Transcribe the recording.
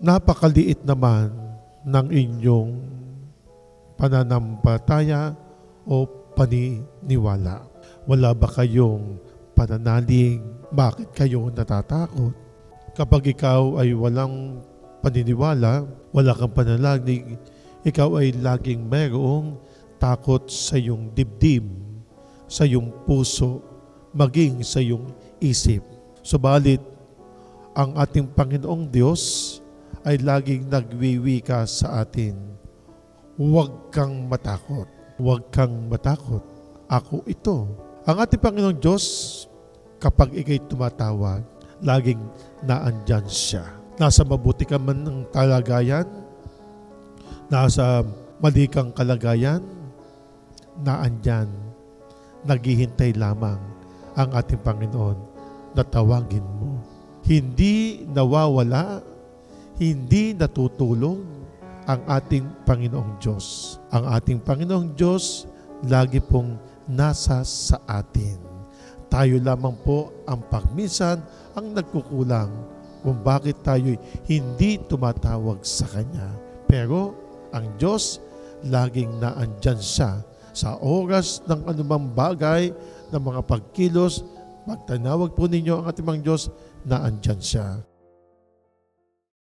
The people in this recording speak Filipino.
napakaliit naman ng inyong pananampalataya o paniniwala. Wala ba kayong pananalig? Bakit kayo natatakot? Kapag ikaw ay walang paniniwala, wala kang pananalig, ikaw ay laging mayroong takot sa iyong dibdib, sa iyong puso, maging sa iyong isip. Subalit, ang ating Panginoong Diyos ay laging nagwiwika sa atin, huwag kang matakot, huwag kang matakot, ako ito. Ang ating Panginoong Diyos, kapag ikay tumatawag, laging naandyan siya. Nasa mabuti ka man ng kalagayan, nasa mali kang kalagayan, naandyan, naghihintay lamang ang ating Panginoon na tawagin mo. Hindi nawawala, hindi natutulog ang ating Panginoong Diyos. Ang ating Panginoong Diyos lagi pong nasa sa atin. Tayo lamang po ang pagminsan ang nagkukulang kung bakit tayo hindi tumatawag sa Kanya. Pero ang Diyos laging naandyan siya sa oras ng anumang bagay, ng mga pagkilos. Pag tinawag po ninyo ang ating Diyos, naandyan siya.